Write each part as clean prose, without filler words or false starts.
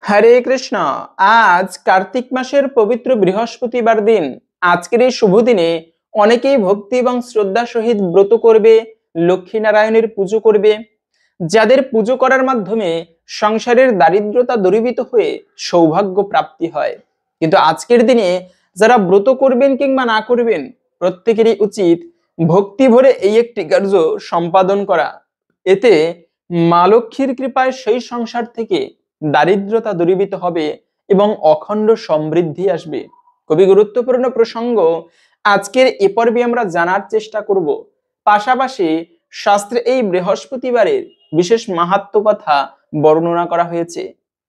হরে কৃষ্ণ। আজ কার্তিক মাসের পবিত্র বৃহস্পতিবার দিন। আজকের এই শুভ দিনে অনেকেই ভক্তি এবং শ্রদ্ধা সহিত ব্রত করবে, লক্ষ্মী নারায়ণের পুজো করবে, যাদের পুজো করার মাধ্যমে সংসারের দারিদ্রতা দূরীভূত হয়ে সৌভাগ্য প্রাপ্তি হয়। কিন্তু আজকের দিনে যারা ব্রত করবেন কিংবা না করবেন, প্রত্যেকেরই উচিত ভক্তি ভরে এই একটি কার্য সম্পাদন করা। এতে মা লক্ষ্মীর কৃপায় সেই সংসার থেকে দারিদ্রতা দূরীভূত হবে এবং অখণ্ড সমৃদ্ধি আসবে। খুবই গুরুত্বপূর্ণ প্রসঙ্গ আজকের এ পর্বে আমরা জানার চেষ্টা করব। পাশাপাশি শাস্ত্রে এই বৃহস্পতিবারের বিশেষ মাহাত্ম্য কথা বর্ণনা করা হয়েছে।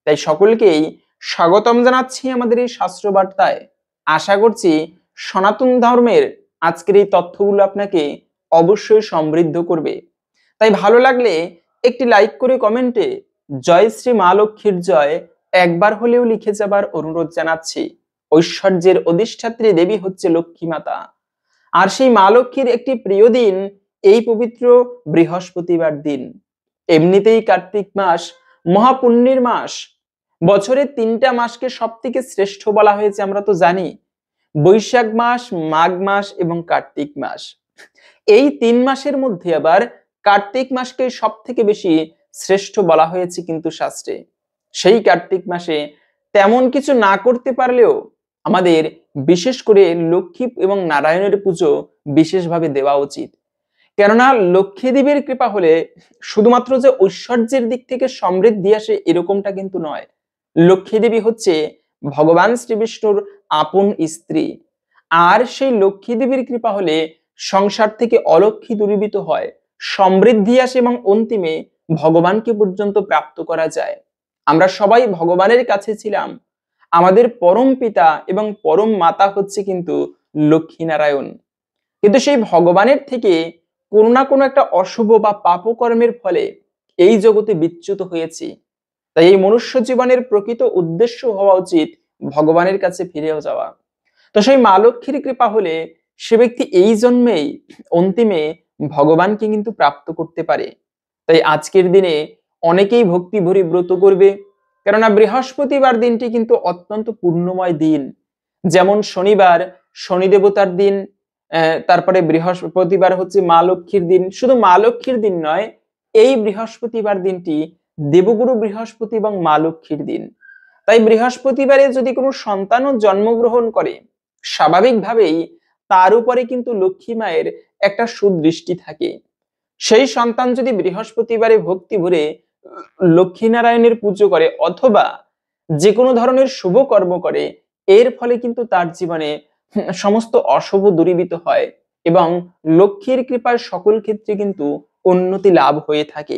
তাই সকলকেই স্বাগতম জানাচ্ছি আমাদের এই শাস্ত্র বার্তায়। আশা করছি সনাতন ধর্মের আজকের এই তথ্যগুলো আপনাকে অবশ্যই সমৃদ্ধ করবে। তাই ভালো লাগলে একটি লাইক করে কমেন্টে জয় শ্রী মা লক্ষ্মীর জয় একবার হলেও লিখে যাবার অনুরোধ জানাচ্ছি। ঐশ্বর্যের অধিষ্ঠাত্রী দেবী হচ্ছে লক্ষ্মী মাতা, আর সেই মা লক্ষ্মীর একটি প্রিয় দিন এই পবিত্র বৃহস্পতিবার দিন। এমনিতেই কার্তিক মাস মহাপুণ্যের মাস। বছরের 3টা মাসকে সব থেকে শ্রেষ্ঠ বলা হয়েছে, আমরা তো জানি। বৈশাখ মাস, মাঘ মাস এবং কার্তিক মাস। এই 3 মাসের মধ্যে আবার কার্তিক মাসকে সব থেকে বেশি শ্রেষ্ঠ বলা হয়েছে কিন্তু শাস্ত্রে। সেই কার্তিক মাসে তেমন কিছু না করতে পারলেও আমাদের বিশেষ করে লক্ষ্মী এবং নারায়ণের পুজো বিশেষভাবে দেওয়া উচিত। কেননা লক্ষ্মী দেবীর কৃপা হলে শুধুমাত্র যে ঐশ্বর্যের দিক থেকে সমৃদ্ধি আসে এরকমটা কিন্তু নয়। লক্ষ্মী দেবী হচ্ছে ভগবান শ্রী বিষ্ণুর আপন স্ত্রী, আর সেই লক্ষ্মী দেবীর কৃপা হলে সংসার থেকে অলক্ষ্মী দূরীভূত হয়, সমৃদ্ধি আসে এবং অন্তিমে ভগবানকে পর্যন্ত প্রাপ্ত করা যায়। আমরা সবাই ভগবানের কাছে ছিলাম। আমাদের পরম পিতা এবং পরম মাতা হচ্ছে কিন্তু লক্ষ্মী নারায়ণ। কিন্তু সেই ভগবানের থেকে কোনো না কোনো একটা অশুভ বা পাপকর্মের ফলে এই জগতে বিচ্যুত হয়েছি। তাই এই মনুষ্য জীবনের প্রকৃত উদ্দেশ্য হওয়া উচিত ভগবানের কাছে ফিরেও যাওয়া। তো সেই মা লক্ষ্মীর কৃপা হলে সে ব্যক্তি এই জন্মেই অন্তিমে ভগবানকে কিন্তু প্রাপ্ত করতে পারে। তাই আজকের দিনে অনেকেই ভক্তি ভরে ব্রত করবে, কেননা বৃহস্পতিবার দিনটি কিন্তু অত্যন্ত পুণ্যময় দিন। যেমন শনিবার শনি দেবতার দিন, তারপরে বৃহস্পতিবার হচ্ছে মা লক্ষ্মীর দিন। শুধু মা লক্ষ্মীর দিন নয়, এই বৃহস্পতিবার দিনটি দেবগুরু বৃহস্পতি এবং মা লক্ষ্মীর দিন। তাই বৃহস্পতিবারে যদি কোনো সন্তানও জন্মগ্রহণ করে, স্বাভাবিকভাবেই তার উপরে কিন্তু লক্ষ্মী মায়ের একটা সুদৃষ্টি থাকে। সেই সন্তান যদি বৃহস্পতিবারে ভক্তি ভরে লক্ষ্মী নারায়ণের পুজো করে অথবা যে কোনো ধরনের শুভ কর্ম করে, এর ফলে কিন্তু তার জীবনে সমস্ত অশুভ দূরীভূত হয় এবং লক্ষ্মীর কৃপায় সকল ক্ষেত্রে কিন্তু উন্নতি লাভ হয়ে থাকে।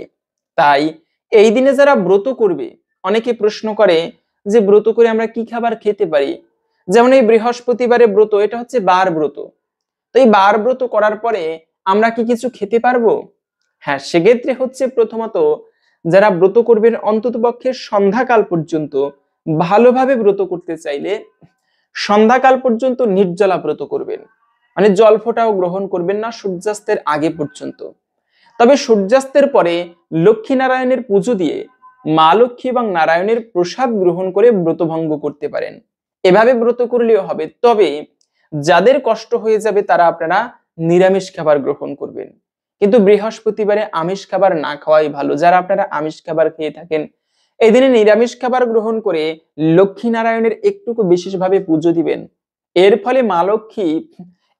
তাই এই দিনে যারা ব্রত করবে, অনেকে প্রশ্ন করে যে ব্রত করে আমরা কি খাবার খেতে পারি। যেমন এই বৃহস্পতিবারে ব্রত, এটা হচ্ছে বার ব্রত। তো এই বার ব্রত করার পরে আমরা কি কিছু খেতে পারবো? হ্যাঁ, সেক্ষেত্রে হচ্ছে প্রথমত যারা ব্রত করবেন অন্ততপক্ষে সন্ধ্যাকাল পর্যন্ত ভালোভাবে ব্রত করতে চাইলে সন্ধ্যাকাল পর্যন্ত নির্জলা ব্রত করবেন, মানে জল ফোঁটাও গ্রহণ করবেন না সূর্যাস্তের আগে পর্যন্ত। তবে সূর্যাস্তের পরে লক্ষ্মী নারায়ণের পুজো দিয়ে মা লক্ষ্মী এবং নারায়ণের প্রসাদ গ্রহণ করে ব্রতভঙ্গ করতে পারেন। এভাবে ব্রত করলেও হবে। তবে যাদের কষ্ট হয়ে যাবে তারা আপনারা নিরামিষ খাবার গ্রহণ করবেন, কিন্তু বৃহস্পতিবারে আমিষ খাবার না খাওয়াই ভালো। যারা আপনারা আমিষ খাবার খেয়ে থাকেন, এই দিনে নিরামিষ খাবার গ্রহণ করে লক্ষ্মী নারায়ণের একটুকু বিশেষভাবে পুজো দিবেন। এর ফলে মা লক্ষ্মী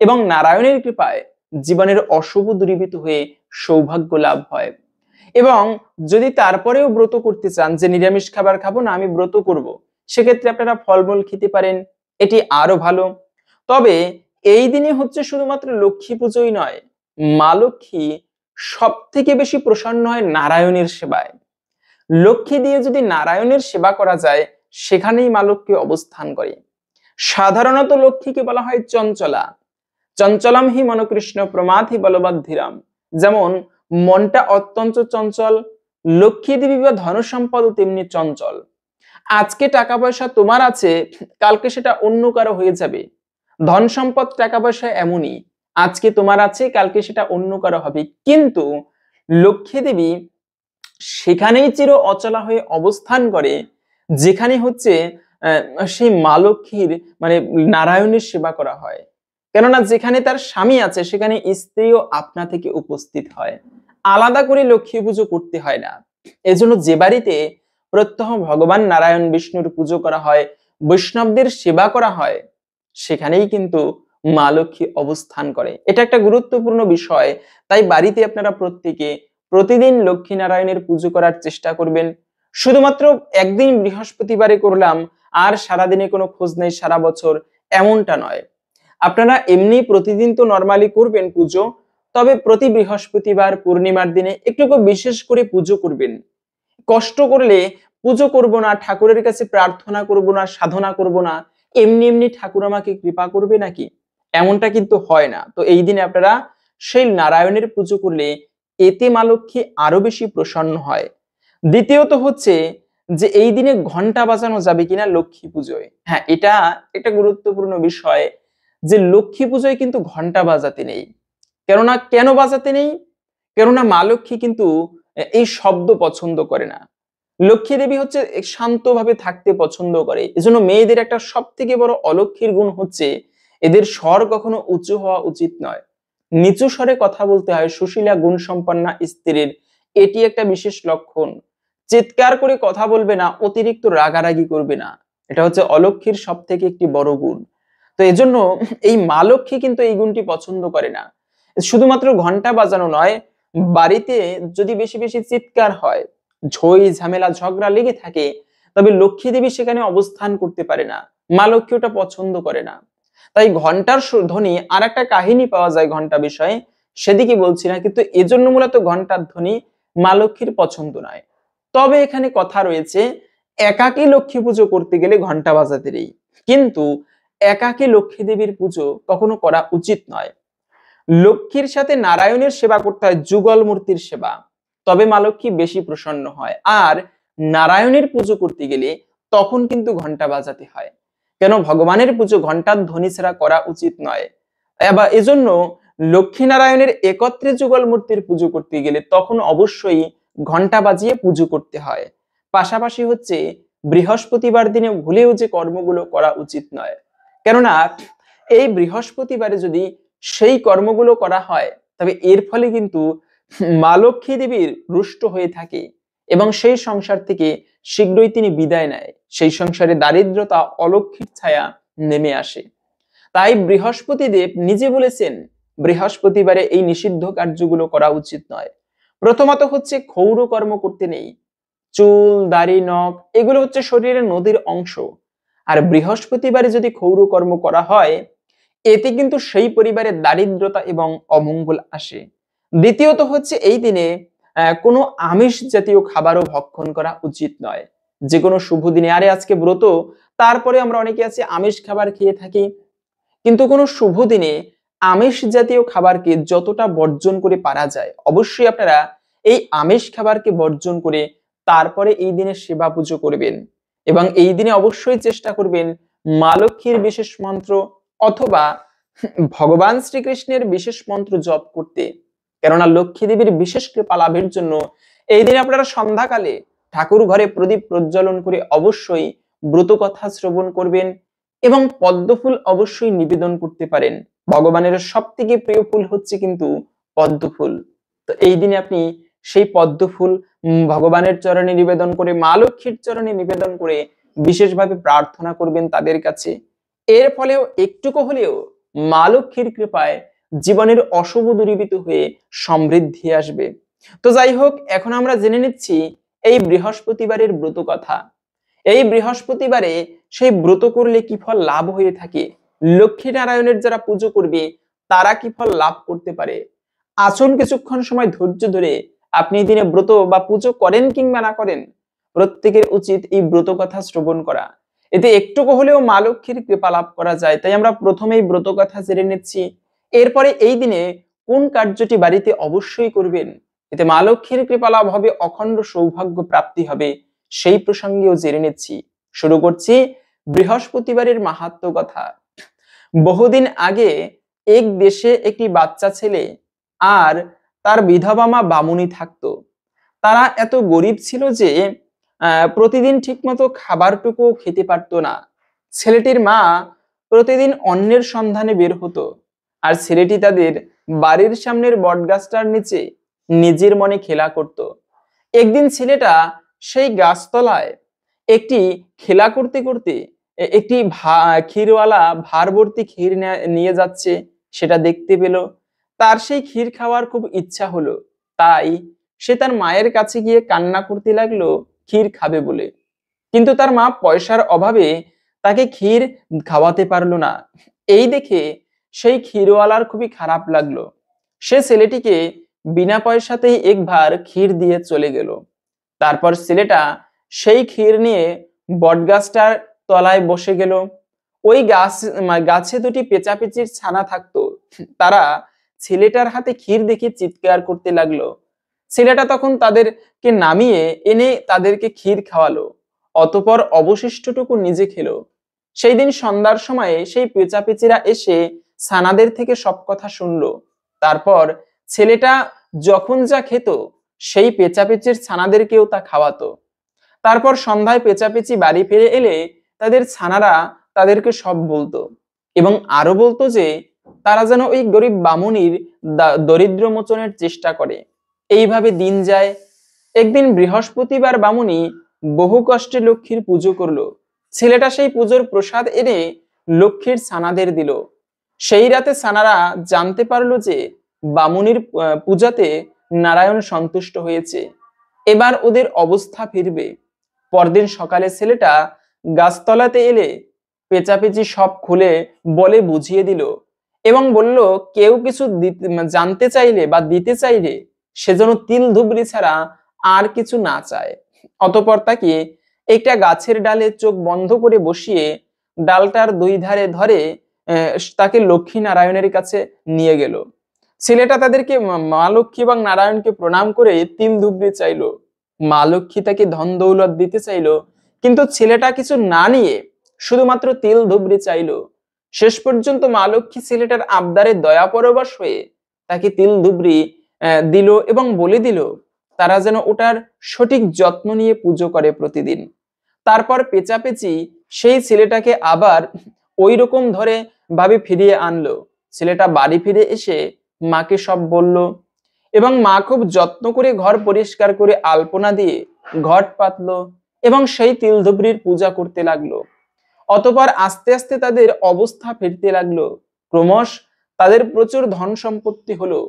এবং নারায়ণের কৃপায় জীবনের অশুভ দূরীভূত হয়ে সৌভাগ্য লাভ হয়। এবং যদি তারপরেও ব্রত করতে চান যে নিরামিষ খাবার খাবো না, আমি ব্রত করব, সেক্ষেত্রে আপনারা ফলমূল খেতে পারেন, এটি আরো ভালো। তবে এই দিনে হচ্ছে শুধুমাত্র লক্ষ্মী পুজোই নয়, মা লক্ষ্মী সব থেকে বেশি প্রসন্ন হয় নারায়ণের সেবায়। লক্ষ্মী দিয়ে যদি নারায়ণের সেবা করা যায়, সেখানেই মা লক্ষ্মী অবস্থান করে। সাধারণত লক্ষ্মীকে বলা হয় চঞ্চলা। চঞ্চলাম হি মনকৃষ্ণ প্রমাথি বলবদ্ধিরাম। যেমন মনটা অত্যন্ত চঞ্চল, লক্ষ্মী দেবী বা ধন সম্পদ তেমনি চঞ্চল। আজকে টাকা পয়সা তোমার আছে, কালকে সেটা অন্য কারো হয়ে যাবে। ধন সম্পদ টাকা পয়সা এমনই, আজকে তোমার আছে কালকে সেটা অন্য কারো হবে। কিন্তু লক্ষ্মী দেবী সেখানেই চির অচলা হয়ে অবস্থান করে যেখানে হচ্ছে সেই মা লক্ষ্মীর মানে নারায়ণের সেবা করা হয়। কেননা যেখানে তার স্বামী আছে সেখানে স্ত্রীও আপনা থেকে উপস্থিত হয়। আলাদা করে লক্ষ্মী পুজো করতে হয় না। এজন্য যে বাড়িতে প্রত্যহ ভগবান নারায়ণ বিষ্ণুর পুজো করা হয়, বৈষ্ণবদের সেবা করা হয়, সেখানেই কিন্তু মা লক্ষ্মী অবস্থান করে। এটা একটা গুরুত্বপূর্ণ বিষয়। তাই বাড়িতে আপনারা প্রত্যেকে প্রতিদিন লক্ষ্মী নারায়ণের পুজো করার চেষ্টা করবেন। শুধুমাত্র একদিন বৃহস্পতিবারে করলাম আর সারাদিনে কোনো খোঁজ নেই সারা বছর, এমনটা নয়। আপনারা এমনি প্রতিদিন তো নরমালি করবেন পুজো, তবে প্রতি বৃহস্পতিবার পূর্ণিমার দিনে একটু বিশেষ করে পুজো করবেন। কষ্ট করলে পুজো করব না, ঠাকুরের কাছে প্রার্থনা করব না, সাধনা করব না, এমনি এমনি ঠাকুর আমাকে কৃপা করবে নাকি? এমনটা কিন্তু হয় না। তো এই দিনে আপনারা সেই নারায়ণের পুজো করলে এতে মা লক্ষ্মী আরো বেশি প্রসন্ন হয়। দ্বিতীয়ত হচ্ছে যে এই দিনে ঘন্টা বাজানো যাবে কিনা লক্ষ্মী পুজোয়। হ্যাঁ, এটা একটা গুরুত্বপূর্ণ বিষয় যে লক্ষ্মী পুজোয় কিন্তু ঘন্টা বাজাতে নেই। কেন বাজাতে নেই? কেননা মা লক্ষ্মী কিন্তু এই শব্দ পছন্দ করে না। লক্ষ্মী দেবী হচ্ছে শান্তভাবে থাকতে পছন্দ করে। এজন্য মেয়েদের একটা সবথেকে বড় অলক্ষ্মীর গুণ হচ্ছে এদের স্বর কখনো উঁচু হওয়া উচিত নয়। নিচু স্বরে কথা বলতে হয় সুশীলা গুণ সম্পন্না স্ত্রীর। এটি একটা বিশেষ লক্ষণ। চিৎকার করে কথা বলবে না, অতিরিক্ত রাগারাগি করবে না। এটা হচ্ছে অলক্ষ্মীর সবথেকে একটি বড় গুণ। তো এজন্য এই মা লক্ষ্মী কিন্তু এই গুণটি পছন্দ করে না। শুধুমাত্র ঘন্টা বাজানো নয়, বাড়িতে যদি বেশি বেশি চিৎকার হয়, ঝই ঝামেলা ঝগড়া লেগে থাকে, তবে লক্ষ্মী দেবী সেখানে অবস্থান করতে পারে না। মা লক্ষ্মী ওটা পছন্দ করে না। তাই ঘন্টার ধ্বনি আর একটা কাহিনী পাওয়া যায় ঘন্টা বিষয়ে, সেদিকে বলছি না, কিন্তু এজন্য মূলত ঘন্টার ধ্বনি মা লক্ষ্মীর পছন্দ নয়। তবে এখানে কথা রয়েছে, একাকী লক্ষ্মী পুজো করতে গেলে ঘন্টা বাজাতে নেই, কিন্তু একাকী লক্ষ্মী দেবীর পুজো কখনো করা উচিত নয়। লক্ষ্মীর সাথে নারায়ণের সেবা করতে হয়, যুগল মূর্তির সেবা, তবে মা লক্ষ্মী বেশি প্রসন্ন হয়। আর নারায়ণের পুজো করতে গেলে তখন কিন্তু ঘন্টা বাজাতে হয়। কেন? ভগবানের পুজো ঘন্টার ধ্বনি ছাড়া করা উচিত নয়। এবার এজন্য লক্ষ্মী নারায়ণের একত্রে যুগল মূর্তির পুজো করতে গেলে তখন অবশ্যই ঘন্টা বাজিয়ে পুজো করতে হয়। পাশাপাশি হচ্ছে বৃহস্পতিবার দিনে ভুলেও যে কর্মগুলো করা উচিত নয়। কেননা এই বৃহস্পতিবারে যদি সেই কর্মগুলো করা হয়, তবে এর ফলে কিন্তু মা লক্ষ্মী দেবীর রুষ্ট হয়ে থাকে এবং সেই সংসার থেকে শীঘ্রই তিনি বিদায় নেয়। সেই সংসারে দারিদ্রতা, অলক্ষ্মীর ছায়া নেমে আসে। তাই বৃহস্পতি দেব নিজে বলেছেন বৃহস্পতিবারে এই নিষিদ্ধ কার্যগুলো করা উচিত নয়। প্রথমত হচ্ছে ক্ষৌর কর্ম করতে নেই। চুল, দাড়ি, নখ এগুলো হচ্ছে শরীরের নদীর অংশ। আর বৃহস্পতিবারে যদি ক্ষৌর কর্ম করা হয়, এতে কিন্তু সেই পরিবারের দারিদ্রতা এবং অমঙ্গল আসে। দ্বিতীয়ত হচ্ছে এই দিনে কোনো আমিষ জাতীয় খাবারও ভক্ষণ করা উচিত নয়। যে কোনো শুভ দিনে, আরে আজকে ব্রত, তারপরে আমরা অনেকে আছি আমিষ খাবার খেয়ে থাকি, কিন্তু কোনো শুভ দিনে আমিষ জাতীয় খাবারকে যতটা বর্জন করে পারা যায়, অবশ্যই আপনারা এই আমিষ খাবারকে বর্জন করে তারপরে এই দিনে সেবা পুজো করবেন। এবং এই দিনে অবশ্যই চেষ্টা করবেন মা লক্ষ্মীর বিশেষ মন্ত্র অথবা ভগবান শ্রীকৃষ্ণের বিশেষ মন্ত্র জপ করতে। কেননা লক্ষ্মী দেবীর বিশেষ কৃপা লাভের জন্য এই দিনে আপনারা সন্ধ্যাকালে ঠাকুর ঘরে প্রদীপ প্রজ্বলন করে অবশ্যই ব্রত কথা শ্রবণ করবেন এবং পদ্মফুল অবশ্যই নিবেদন করতে পারেন। ভগবানের সবথেকে প্রিয় ফুল হচ্ছে কিন্তু পদ্মফুল। তো এই দিনে আপনি সেই পদ্মফুল ভগবানের চরণে নিবেদন করে, মা লক্ষ্মীর চরণে নিবেদন করে বিশেষভাবে প্রার্থনা করবেন তাদের কাছে। এর ফলেও একটুকু হলেও মা লক্ষ্মীর কৃপায় জীবনের অশুভ দূরীভূত হয়ে সমৃদ্ধি আসবে। তো যাই হোক, এখন আমরা জেনে নিচ্ছি এই বৃহস্পতিবারের ব্রত কথা। এই বৃহস্পতিবারে সেই ব্রত করলে কি ফল লাভ হয়ে থাকে, লক্ষ্মী নারায়ণের যারা পুজো করবে তারা কি ফল লাভ করতে পারে। আসুন কিছুক্ষণ সময় ধৈর্য ধরে আপনি দিনে ব্রত বা পুজো করেন কিংবা না করেন, প্রত্যেকের উচিত এই ব্রত কথা শ্রবণ করা। এতে একটুকু হলেও মা লক্ষ্মীর কৃপা লাভ করা যায়। তাই আমরা প্রথমেই ব্রত কথা জেনে নিচ্ছি। এরপরে এই দিনে কোন কার্যটি বাড়িতে অবশ্যই করবেন, এতে মা লক্ষ্মীর কৃপা লাভ হবে, অখণ্ড সৌভাগ্য প্রাপ্তি হবে, সেই প্রসঙ্গেও জেনে নিচ্ছি। শুরু করছি বৃহস্পতিবারের মাহাত্ম্য কথা। বহুদিন আগে এক দেশে একটি বাচ্চা ছেলে আর তার বিধবা মা বামুনি থাকতো। তারা এত গরিব ছিল যে প্রতিদিন ঠিকমতো খাবারটুকু খেতে পারতো না। ছেলেটির মা প্রতিদিন অন্নের সন্ধানে বের হতো, আর ছেলেটি তাদের বাড়ির সামনের বটগাছটার নিচে নিজের মনে খেলা করত। একদিন ছেলেটা সেই গাছতলায় একটি খেলা করতে করতে একটি ক্ষীরওয়ালা ভার ভর্তি ক্ষীর নিয়ে যাচ্ছে, সেটা দেখতে পেল। তার সেই ক্ষীর খাওয়ার খুব ইচ্ছা হলো, তাই সে তার মায়ের কাছে গিয়ে কান্না করতে লাগলো ক্ষীর খাবে বলে। কিন্তু তার মা পয়সার অভাবে তাকে ক্ষীর খাওয়াতে পারলো না। এই দেখে সেই ক্ষীরওয়ালার খুবই খারাপ লাগলো। সে ছেলেটিকে বিনা পয়সাতেই এক ভার ক্ষীর দিয়ে চলে গেল। তারপর ছেলেটা সেই ক্ষীর নিয়ে বটগাছটার তলায় বসে গেল। ওই গাছে দুটি পেঁচাপেচির ছানা থাকতো। তারা ছেলেটার হাতে ক্ষীর দেখে চিৎকার করতে লাগলো। ছেলেটা তখন তাদেরকে নামিয়ে এনে তাদেরকে ক্ষীর খাওয়ালো, অতঃপর অবশিষ্টটুকু নিজে খেলো। সেই দিন সন্ধ্যার সময়ে সেই পেঁচাপেচিরা এসে ছানাদের থেকে সব কথা শুনলো। তারপর ছেলেটা যখন যা খেত সেই পেঁচাপেচির ছানাদেরকেও তা খাওয়াতো। তারপর সন্ধ্যায় পেঁচাপেচি বাড়ি ফিরে এলে তাদের ছানারা তাদেরকে সব বলতো, এবং আরো বলতো যে তারা যেন ওই গরিব বামুনির দরিদ্র মোচনের চেষ্টা করে। এইভাবে দিন যায়। একদিন বৃহস্পতিবার বামুনি বহু কষ্টে লক্ষ্মীর পুজো করলো। ছেলেটা সেই পুজোর প্রসাদ এনে লক্ষ্মীর ছানাদের দিল। সেই রাতে ছানারা জানতে পারলো যে বামুনির পূজাতে নারায়ণ সন্তুষ্ট হয়েছে, এবার ওদের অবস্থা ফিরবে। পরদিন সকালে ছেলেটা গাছতলাতে এলে পেঁচাপেচি সব খুলে বলে বুঝিয়ে দিল, এবং বলল কেউ কিছু জানতে চাইলে বা দিতে চাইলে সেজন্য তিল ধুবড়ি ছাড়া আর কিছু না চায়। অতঃপর তাকে একটা গাছের ডালে চোখ বন্ধ করে বসিয়ে ডালটার দুই ধারে ধরে তাকে লক্ষ্মী নারায়ণের কাছে নিয়ে গেল। ছেলেটা তাদেরকে মা লক্ষ্মী এবং নারায়ণকে প্রণাম করে তিল ধুবড়ি চাইলো। মা লক্ষ্মী তাকে ধন দৌলত দিতে চাইলো, কিন্তু ছেলেটা কিছু না নিয়ে শুধুমাত্র তিল ধুবড়ি চাইলো। শেষ পর্যন্ত মা লক্ষ্মী ছেলেটার আবদারে দয়া পরবশ হয়ে তাকে তিল ধুবড়ি দিল, এবং বলে দিল তারা যেন ওটার সঠিক যত্ন নিয়ে পুজো করে প্রতিদিন। তারপর পেঁচাপেচি সেই ছেলেটাকে আবার ওই রকম ধরে ভাবে ফিরিয়ে আনলো। ছেলেটা বাড়ি ফিরে এসে মাকে সব বলল, এবং মা খুব যত্ন করে ঘর পরিষ্কার করে আলপনা দিয়ে ঘট পাতলো এবং সেই তিল ধুবড়ির পূজা করতে লাগলো। অতঃপর আস্তে আস্তে তাদের অবস্থা ফিরতে লাগলো। ক্রমশ তাদের প্রচুর ধন সম্পত্তি হলো।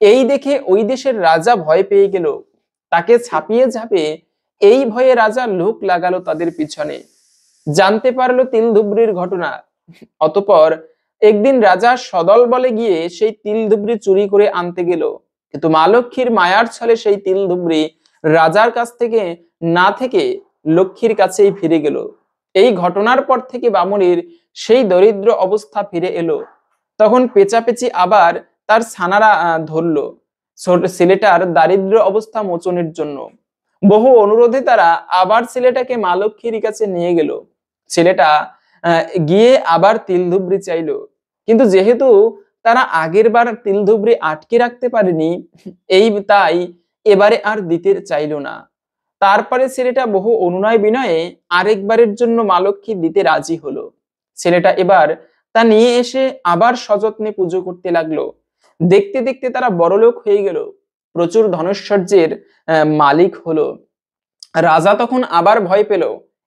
এই দেখে ওই দেশের রাজা ভয় পেয়ে গেল। তাকে ছাপিয়ে যাবে এই ভয়ে রাজা লোক লাগালো তাদের পিছনে। জানতে পারলো তিল ধুবড়ির ঘটনা। অতঃপর একদিন রাজা সদল বলে গিয়ে সেই তিল ধুবড়ি চুরি করে আনতে গেল, কিন্তু মা লক্ষ্মীর মায়ার ছলে সেই তিল ধুবড়ি রাজার কাছ থেকে না থেকে লক্ষ্মীর কাছেই ফিরে গেল। এই ঘটনার পর থেকে বামুনির সেই দরিদ্র অবস্থা ফিরে এলো। তখন পেঁচাপেচি আবার তার ছানারা ধরলো ছেলেটার দারিদ্র অবস্থা মোচনের জন্য। বহু অনুরোধে তারা আবার ছেলেটাকে মা লক্ষ্মীর কাছে নিয়ে গেল। ছেলেটা গিয়ে আবার তিল ধুবড়ি চাইলো, কিন্তু যেহেতু তারা আগের বার তিল ধুবড়ি আটকে রাখতে পারেনি, তাই এবারে আর দিতে চাইলো না। তারপরে ছেলেটা বহু অনুনয় বিনয়ে আরেকবারের জন্য মা লক্ষ্মী দিতে রাজি হলো। ছেলেটা এবার তা নিয়ে এসে আবার সযত্নে পুজো করতে লাগলো। দেখতে দেখতে তারা বড়লোক হয়ে গেল, প্রচুর ধনৈশ্বর্যের মালিক হলো। রাজা তখন আবার ভয় পেল।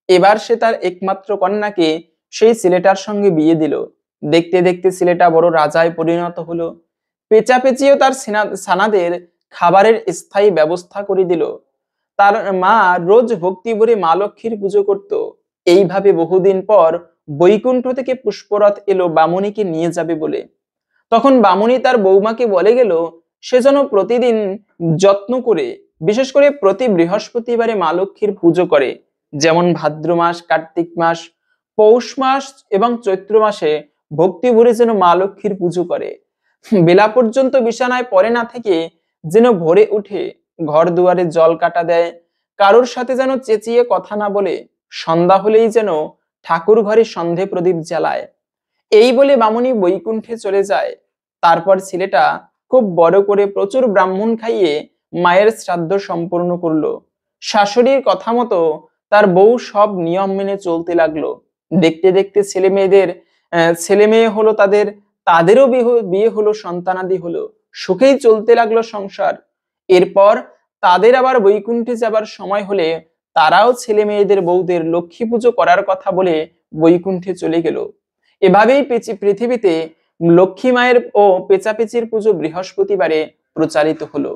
এবার সে তার একমাত্র কন্যাকে সেই ছেলেটার সঙ্গে বিয়ে দিল। দেখতে দেখতে ছেলেটা বড় রাজায় পরিণত হলো। পেঁচাপেচিও তার ছানাদের খাবারের স্থায়ী ব্যবস্থা করে দিল। তার মা রোজ ভক্তি ভরে মা লক্ষ্মীর পুজো করত। এইভাবে বহুদিন পর বৈকুণ্ঠ থেকে পুষ্পরথ এলো বামুনিকে নিয়ে যাবে বলে। তখন বামুনি তার বৌমাকে বলে গেল সে যেন প্রতিদিন যত্ন করে, বিশেষ করে প্রতি বৃহস্পতিবারে মা লক্ষ্মীর পুজো করে, যেমন ভাদ্র মাস, কার্তিক মাস, পৌষ মাস এবং চৈত্র মাসে ভক্তি ভরে যেন মা লক্ষ্মীর পুজো করে। বেলা পর্যন্ত বিছানায় পড়ে না থেকে যেন ভোরে উঠে ঘর দুয়ারে জল কাটা দেয়, কারোর সাথে যেন চেঁচিয়ে কথা না বলে, সন্ধ্যা হলেই যেন ঠাকুর ঘরে সন্ধে প্রদীপ জ্বালায়। এই বলে বামুনি বৈকুণ্ঠে চলে যায়। তারপর ছেলেটা খুব বড় করে প্রচুর ব্রাহ্মণ খাইয়ে মায়ের শ্রাদ্ধ সম্পূর্ণ করলো। শাশুড়ির কথা মতো তার বউ সব নিয়ম মেনে চলতে লাগলো। দেখতে দেখতে ছেলে মেয়ে হলো, তাদেরও বিয়ে হলো, সন্তানাদি হলো, সুখেই চলতে লাগলো সংসার। এরপর তাদের আবার বৈকুণ্ঠে যাবার সময় হলে তারাও ছেলে মেয়েদের বউদের লক্ষ্মী পুজো করার কথা বলে বৈকুণ্ঠে চলে গেল। এভাবেই পৃথিবীতে লক্ষ্মী মায়ের ও পেঁচাপেচির পুজো বৃহস্পতিবারে প্রচারিত হলো।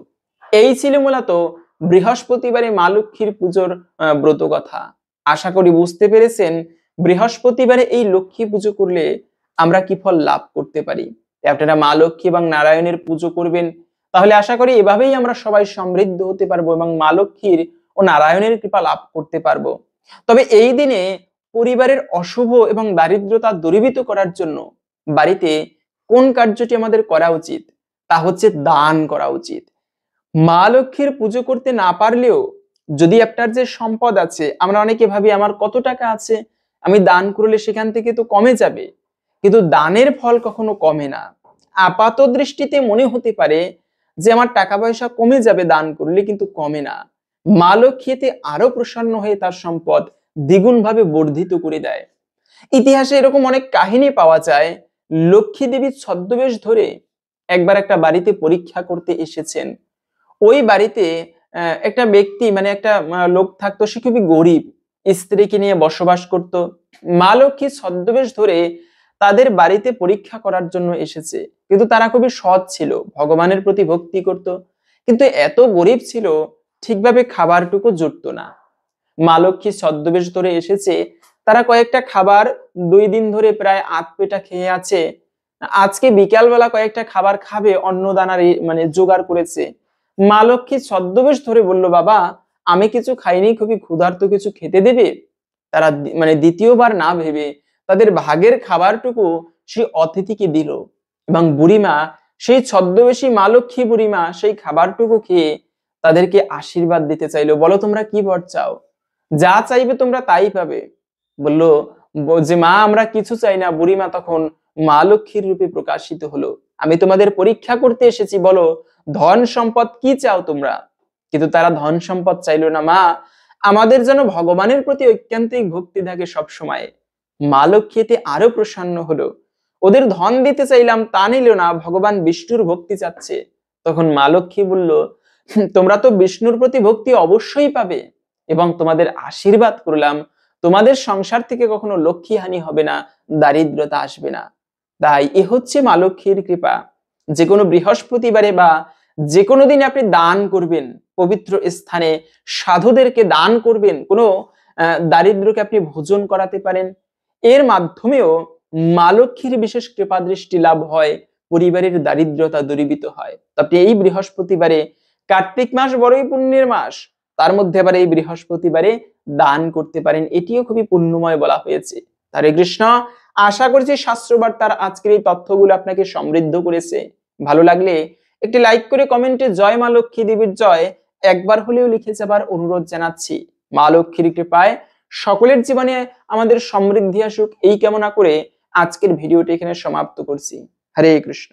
এই ছিল মূলত বৃহস্পতিবারে মা লক্ষ্মীর পুজোর ব্রত কথা। আশা করি বুঝতে পেরেছেন বৃহস্পতিবারে এই লক্ষ্মী পুজো করলে আমরা কি ফল লাভ করতে পারি। আপনারা মা লক্ষ্মী এবং নারায়ণের পুজো করবেন, তাহলে আশা করি এভাবেই আমরা সবাই সমৃদ্ধ হতে পারবো এবং মা লক্ষ্মীর ও নারায়ণের কৃপা লাভ করতে পারবো। তবে এই দিনে পরিবারের অশুভ এবং দারিদ্রতা দূরীভূত করার জন্য বাড়িতে কোন কার্যটি আমাদের করা উচিত, তা হচ্ছে দান করা উচিত। মা লক্ষ্মীর পুজো করতে না পারলেও যদি আপনার যে সম্পদ আছে, আমরা অনেকে ভাবি আমার কত টাকা আছে, আমি দান করলে সেখান থেকে তো কমে যাবে, কিন্তু দানের ফল কখনো কমে না। আপাত দৃষ্টিতে মনে হতে পারে যে আমার টাকা পয়সা কমে যাবে দান করলে, কিন্তু কমে না। মা লক্ষ্মীতে আরো প্রসন্ন হয়ে তার সম্পদ দ্বিগুণ ভাবে বর্ধিত করে দেয়। ইতিহাসে এরকম অনেক কাহিনী পাওয়া যায়। লক্ষ্মী দেবীর ছদ্মবেশ ধরে একবার একটা বাড়িতে পরীক্ষা করতে এসেছেন। ওই বাড়িতে একটা ব্যক্তি, মানে একটা লোক থাকতো, সে খুবই গরিব, স্ত্রীকে নিয়ে বসবাস করত। মা লক্ষ্মী ছদ্মবেশ ধরে তাদের বাড়িতে পরীক্ষা করার জন্য এসেছে, কিন্তু তারা খুবই সৎ ছিল, ভগবানের প্রতি ভক্তি করত, কিন্তু এত গরিব ছিল ঠিকভাবে খাবারটুকু জুটতো না। মা লক্ষ্মী ছদ্মবেশ ধরে এসেছে, তারা কয়েকটা খাবার 2 দিন ধরে প্রায় আধ পেটা খেয়ে আছে। আজকে বিকালবেলা কয়েকটা খাবার খাবে, অন্নদানার মানে জোগাড় করেছে। মা লক্ষ্মী ছদ্মবেশ ধরে বলল, বাবা আমি কিছু খাইনি, খুবই ক্ষুধার্ত, কিছু খেতে দেবে? তারা মানে দ্বিতীয়বার না ভেবে তাদের ভাগের খাবারটুকু সেই অতিথিকে দিল, এবং বুড়িমা, সেই ছদ্মবেশী মা লক্ষ্মী বুড়িমা সেই খাবারটুকু খেয়ে তাদেরকে আশীর্বাদ দিতে চাইলো। বলো তোমরা কি বর চাও? যা চাইবে তোমরা তাই পাবে। বললো যে মা আমরা কিছু চাই না। বুড়িমা তখন মা লক্ষ্মীর রূপে প্রকাশিত হলো, আমি তোমাদের পরীক্ষা করতে এসেছি, বলো ধন সম্পদ কি চাও তোমরা? কিন্তু তারা ধন সম্পদ চাইলো না। মা আমাদের যেন ভগবানের প্রতি ঐকান্তিক ভক্তি থাকে সব সময়। মা লক্ষ্মীতে আরো প্রসন্ন হলো, ওদের ধন দিতে চাইলাম তা নিল না, ভগবান বিষ্ণুর ভক্তি চাচ্ছে। তখন মা লক্ষ্মী বলল, তোমরা তো বিষ্ণুর প্রতি ভক্তি অবশ্যই পাবে, এবং তোমাদের আশীর্বাদ করলাম তোমাদের সংসার থেকে কখনো লক্ষ্মী হানি হবে না, দারিদ্রতা আসবে না। তাই এ হচ্ছে মা লক্ষ্মীর কৃপা। যে কোনো বৃহস্পতিবারে বা যে কোনো দিন আপনি দান করবেন, পবিত্র স্থানে সাধুদেরকে দান করবেন, কোনো দারিদ্রকে আপনি ভোজন করাতে পারেন। এর মাধ্যমেও মা লক্ষ্মীর বিশেষ কৃপা দৃষ্টি লাভ হয়, পরিবারের দারিদ্রতা দূরীভূত হয়। আপনি এই বৃহস্পতিবারে, কার্তিক মাস বড়ই পুণ্যের মাস, তার মধ্যে আবার এই বৃহস্পতিবারে দান করতে পারেন, এটিও খুবই পুণ্যময় বলা হয়েছে। হরে কৃষ্ণ। আশা করছি শাস্ত্রবার্তার আজকের এই তথ্যগুলো আপনাকে সমৃদ্ধ করেছে। ভালো লাগলে একটি লাইক করে কমেন্টে জয় মা লক্ষ্মী দেবীর জয় একবার হলেও লিখে যাবার অনুরোধ জানাচ্ছি। মা লক্ষ্মীর কৃপায় সকলের জীবনে আমাদের সমৃদ্ধি আসুক, এই কামনা করে আজকের ভিডিওটি এখানে সমাপ্ত করছি। হরে কৃষ্ণ।